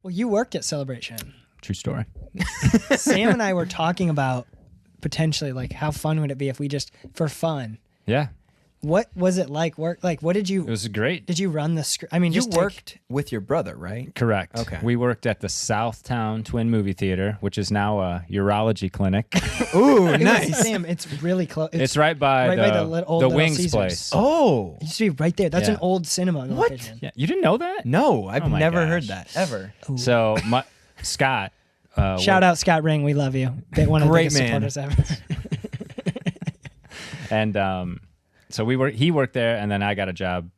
Well, you worked at Celebration. True story. Sam and I were talking about potentially like how fun would it be if we just for fun. Yeah. What was it like? Work like what did you? It was great. Did you run the script? I mean, You just worked with your brother, right? Correct. Okay. We worked at the Southtown Twin Movie Theater, which is now a urology clinic. Ooh, It was- nice. Sam, it's really close. It's right by old the Little Wings Caesars. place. Oh. It used to be right there. That's Yeah. an old cinema location. Yeah, you didn't know that? No, I've Oh my never gosh. heard that, ever. So Scott. Shout out Scott Ring, we love you. One of the Great biggest man. supporters ever. And so he worked there, and then I got a job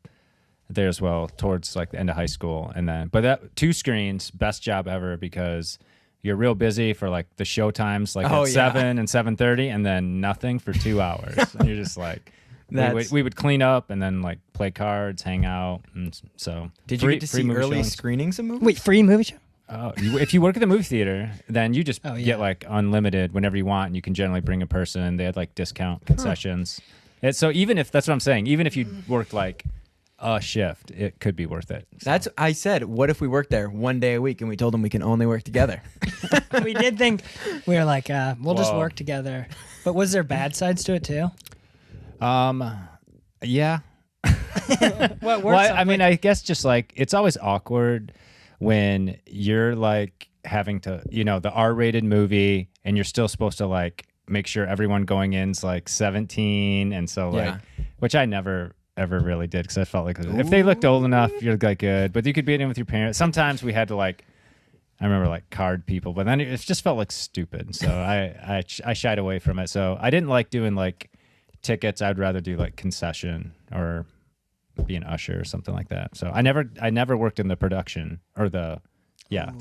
there as well towards like the end of high school. And then, but that 2 screens, best job ever, because you're real busy for like the show times, like at 7 and 7:30, and then nothing for 2 hours. And you're just like, we would clean up and then like play cards, hang out. And so Did you get to see movie early showings. screenings of movies? Wait, free movie show? If you work at the movie theater, then you just yeah. get like unlimited whenever you want, and you can generally bring a person. They had like discount concessions. And so even if that's what I'm saying, even if you worked like a shift, it could be worth it. So. That's I said. What if we worked there 1 day a week and we told them we can only work together? We did think we were like, we'll just work together. But was there bad sides to it too? Yeah. What works? Well, I mean, I guess just like it's always awkward when you're like having to, the R-rated movie, and you're still supposed to like make sure everyone going in's like 17, and so like, which I never ever really did, because I felt like if they looked old enough, you're like good, but you could be in with your parents. Sometimes we had to like, I remember like card people, but then it just felt like stupid. So I shied away from it. So I didn't like doing like tickets. I'd rather do like concession or be an usher or something like that. So I never worked in the production or the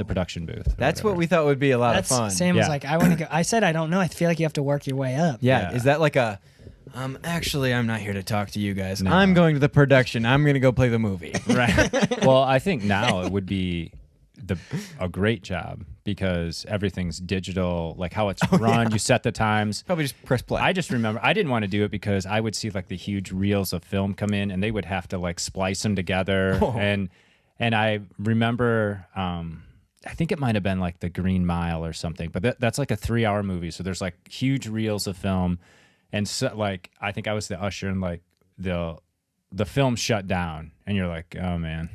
production booth. That's what we thought would be a lot of fun. Sam was like, I want to go. I said, I don't know. I feel like you have to work your way up. Yeah. Is that like a? Actually, I'm not here to talk to you guys. No. I'm going to the production. I'm going to go play the movie. Right. Well, I think now it would be a great job because everything's digital, like how it's run. Yeah. You set the times. Probably just press play. I just remember I didn't want to do it because I would see like the huge reels of film come in, and they would have to like splice them together. Oh. And I remember, I think it might have been like The Green Mile or something, but that's like a 3-hour movie. So there's like huge reels of film. And so like, I think I was the usher, and like the film shut down, and you're like, oh man.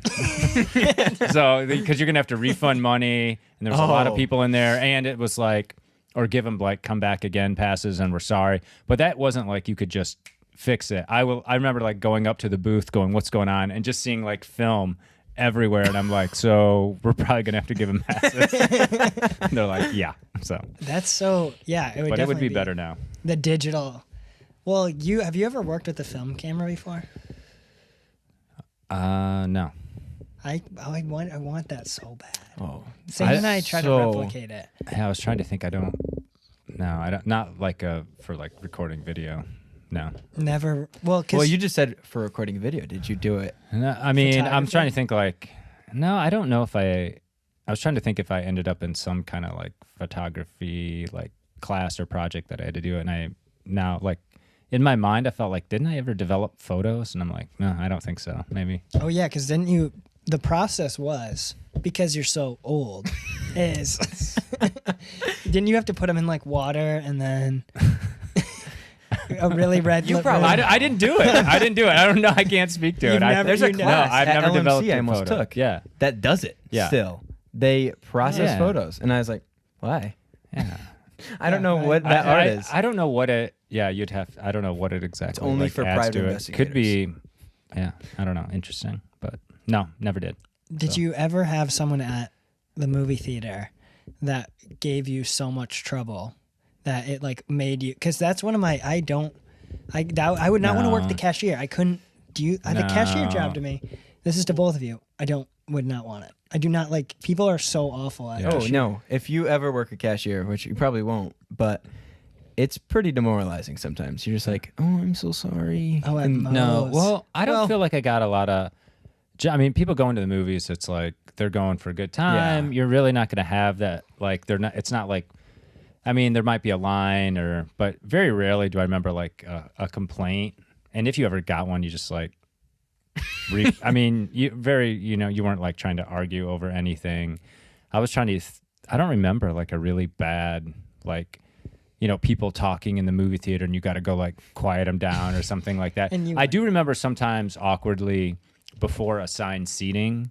So because you're gonna have to refund money, and there was a lot of people in there, and it was like, or give them like come back again passes, and we're sorry, but that wasn't like you could just fix it. I remember like going up to the booth, going, what's going on, and just seeing like film everywhere, and I'm like, so we're probably gonna have to give them passes. And they're like, yeah. So that's so it would. But it would be better now. The digital. Well, have you ever worked with the film camera before? No. I want that so bad. Oh, Sam and I try to replicate it. Yeah, I was trying to think. I don't. Not like for like recording video. No. Never. Well, you just said for recording video. Did you do it? No, I mean, I'm trying to think like. No, I don't know if I was trying to think if I ended up in some kind of like photography like class or project that I had to do it, and I now like. In my mind, I felt like, didn't I ever develop photos? And I'm like, no, I don't think so. Maybe. Oh, yeah, because then the process was, because you're so old, is, didn't you have to put them in like water and then a really red... I didn't do it. I don't know. I can't speak to it. There's a class I've at never LMC developed I almost took. Yeah. That does it still. They process photos. And I was like, why? Yeah. I don't know what that art is. I don't know what it... Yeah, you'd have... I don't know what it exactly... It's only for private investigators. Could be... Yeah, I don't know. Interesting. But no, never did. Did you ever have someone at the movie theater that gave you so much trouble that it like made you... Because that's one of my... I would not want to work the cashier. I couldn't... The cashier job to me... This is to both of you. Would not want it. I do not like... People are so awful at it. Oh, no. If you ever work a cashier, which you probably won't, but... It's pretty demoralizing sometimes. You're just like, oh, I'm so sorry. Oh, no. Well, I don't feel like I got a lot of... I mean, people going to the movies, it's like they're going for a good time. Yeah. You're really not going to have that. Like, they're not... It's not like... I mean, there might be a line but very rarely do I remember like a complaint. And if you ever got one, you just like... I mean, you weren't like trying to argue over anything. I was trying to. I don't remember like a really bad like, people talking in the movie theater and you got to go like quiet them down or something like that. I do remember sometimes awkwardly before assigned seating.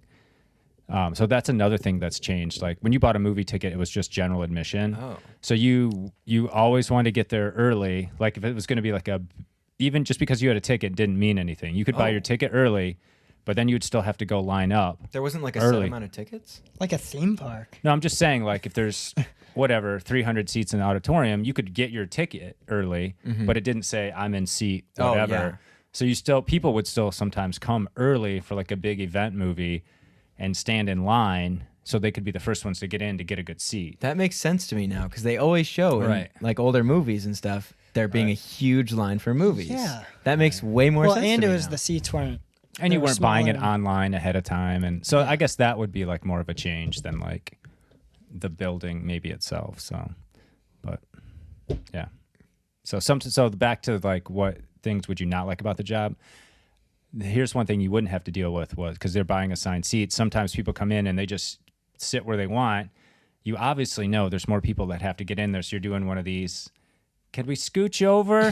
So that's another thing that's changed. Like when you bought a movie ticket, it was just general admission. Oh. So you always wanted to get there early. Like if it was going to be like even just because you had a ticket didn't mean anything. You could buy your ticket early, but then you'd still have to go line up. There wasn't like a set amount of tickets? Like a theme park. No, I'm just saying like if there's 300 seats in the auditorium, you could get your ticket early, but it didn't say I'm in seat whatever. Oh, yeah. So people would still sometimes come early for like a big event movie and stand in line so they could be the first ones to get in to get a good seat. That makes sense to me now because they always show in like older movies and stuff there being a huge line for movies. Yeah. That makes way more sense and to it me was now. the seats weren't. And you weren't buying it smaller. online ahead of time. And so I guess that would be like more of a change than like the building maybe itself. So, but yeah. So back to like what things would you not like about the job? Here's one thing you wouldn't have to deal with was because they're buying assigned seats. Sometimes people come in and they just sit where they want. You obviously know there's more people that have to get in there. So you're doing one of these. Could we scooch over?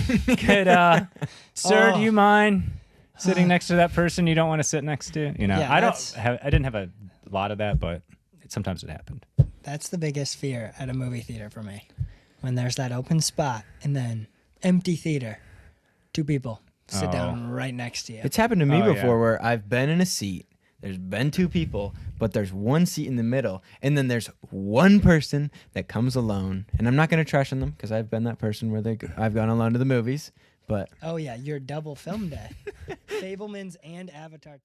Sir, do you mind sitting next to that person you don't want to sit next to? Yeah, I didn't have a lot of that, but sometimes it happened. That's the biggest fear at a movie theater for me. When there's that open spot and then empty theater, 2 people sit down right next to you. It's happened to me Oh, before yeah. where I've been in a seat. There's been 2 people, but there's one seat in the middle, and then there's one person that comes alone. And I'm not going to trash on them because I've been that person where I've gone alone to the movies. But Oh yeah, your double film day. Fablemans and Avatar 2.